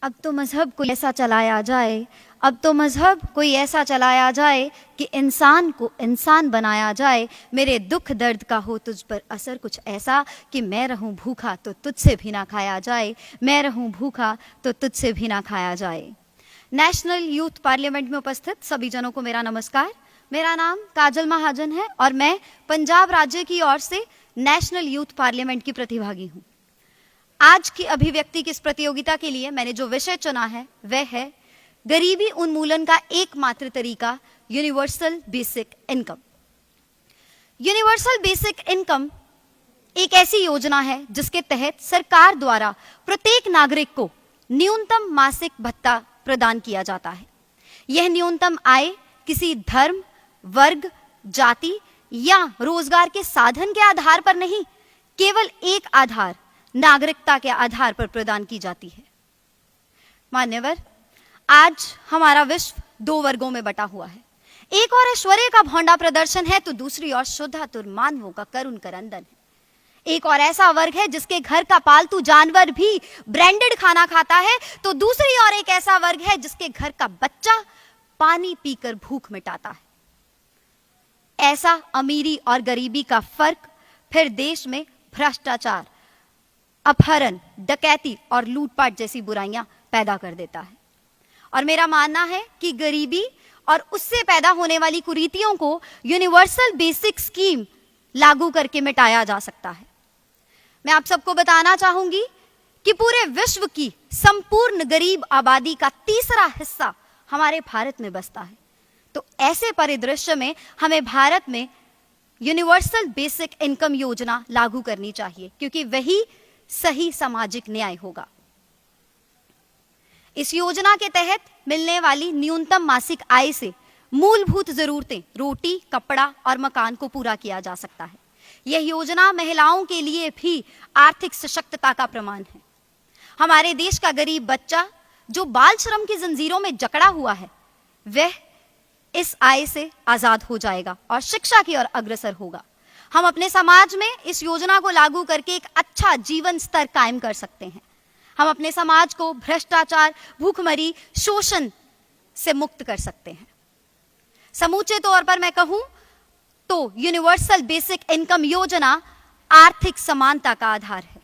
अब तो मजहब कोई ऐसा चलाया जाए, अब तो मजहब कोई ऐसा चलाया जाए कि इंसान को इंसान बनाया जाए। मेरे दुख दर्द का हो तुझ पर असर कुछ ऐसा कि मैं रहूं भूखा तो तुझसे भी ना खाया जाए, मैं रहूं भूखा तो तुझसे भी ना खाया जाए। नेशनल यूथ पार्लियामेंट में उपस्थित सभी जनों को मेरा नमस्कार। मेरा नाम काजल महाजन है और मैं पंजाब राज्य की ओर से नेशनल यूथ पार्लियामेंट की प्रतिभागी हूँ। आज की अभिव्यक्ति की इस प्रतियोगिता के लिए मैंने जो विषय चुना है वह है गरीबी उन्मूलन का एकमात्र तरीका, universal basic income. Universal basic income एक ऐसी योजना है जिसके तहत सरकार द्वारा प्रत्येक नागरिक को न्यूनतम मासिक भत्ता प्रदान किया जाता है। यह न्यूनतम आय किसी धर्म, वर्ग, जाति या रोजगार के साधन के आधार पर नहीं, केवल एक आधार, नागरिकता के आधार पर प्रदान की जाती है। मान्यवर, आज हमारा विश्व दो वर्गों में बटा हुआ है। एक और ऐश्वर्य का भौंडा प्रदर्शन है तो दूसरी ओर शुद्धातुर मानवों का करुण करंदन है। एक और ऐसा वर्ग है जिसके घर का पालतू जानवर भी ब्रांडेड खाना खाता है तो दूसरी ओर एक ऐसा वर्ग है जिसके घर का बच्चा पानी पीकर भूख मिटाता है। ऐसा अमीरी और गरीबी का फर्क फिर देश में भ्रष्टाचार, अपहरण, डकैती और लूटपाट जैसी बुराइयां पैदा कर देता है। और मेरा मानना है कि गरीबी और उससे पैदा होने वाली कुरीतियों को यूनिवर्सल बेसिक स्कीम लागू करके मिटाया जा सकता है। मैं आप सबको बताना चाहूंगी कि पूरे विश्व की संपूर्ण गरीब आबादी का तीसरा हिस्सा हमारे भारत में बसता है। तो ऐसे परिदृश्य में हमें भारत में यूनिवर्सल बेसिक इनकम योजना लागू करनी चाहिए, क्योंकि वही सही सामाजिक न्याय होगा। इस योजना के तहत मिलने वाली न्यूनतम मासिक आय से मूलभूत जरूरतें, रोटी, कपड़ा और मकान को पूरा किया जा सकता है। यह योजना महिलाओं के लिए भी आर्थिक सशक्तता का प्रमाण है। हमारे देश का गरीब बच्चा जो बाल श्रम की जंजीरों में जकड़ा हुआ है, वह इस आय से आजाद हो जाएगा और शिक्षा की ओर अग्रसर होगा। हम अपने समाज में इस योजना को लागू करके एक अच्छा जीवन स्तर कायम कर सकते हैं। हम अपने समाज को भ्रष्टाचार, भूखमरी, शोषण से मुक्त कर सकते हैं। समूचे तौर पर मैं कहूं तो यूनिवर्सल बेसिक इनकम योजना आर्थिक समानता का आधार है।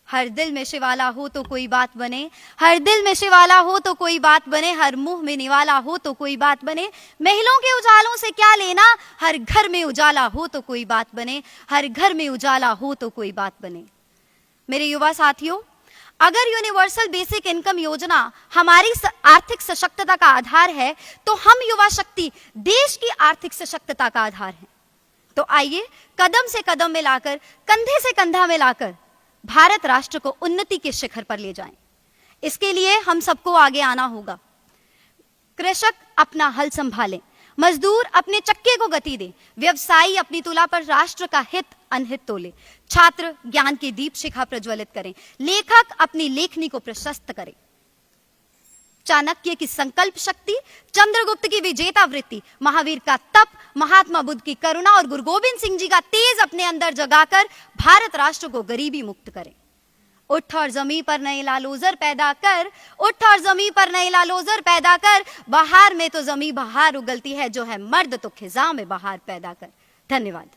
हर दिल में शिवाला हो तो कोई बात बने, हर दिल में शिवाला हो तो कोई बात बने, हर मुंह में निवाला हो तो कोई बात बने। महिलाओं के उजालों से क्या लेना, हर घर में उजाला हो तो कोई बात बने, हर घर में उजाला हो तो कोई बात बने। मेरे युवा साथियों, अगर यूनिवर्सल बेसिक इनकम योजना हमारी आर्थिक सशक्तता का आधार है तो हम युवा शक्ति देश की आर्थिक सशक्तता का आधार है। तो आइए कदम से कदम मिलाकर, कंधे से कंधा मिलाकर भारत राष्ट्र को उन्नति के शिखर पर ले जाएं। इसके लिए हम सबको आगे आना होगा। कृषक अपना हल संभालें, मजदूर अपने चक्के को गति दें, व्यवसायी अपनी तुला पर राष्ट्र का हित अनहित तोले, छात्र ज्ञान की दीप शिखा प्रज्वलित करें, लेखक अपनी लेखनी को प्रशस्त करें। चाणक्य की संकल्प शक्ति, चंद्रगुप्त की विजेता वृत्ति, महावीर का तप, महात्मा बुद्ध की करुणा और गुरु गोविंद सिंह जी का तेज अपने अंदर जगाकर भारत राष्ट्र को गरीबी मुक्त करें। उठ और जमी पर नए लालोजर पैदा कर, उठ और जमी पर नए लालोजर पैदा कर, बहार में तो जमी बहार उगलती है, जो है मर्द तो खिजा में बहार पैदा कर। धन्यवाद।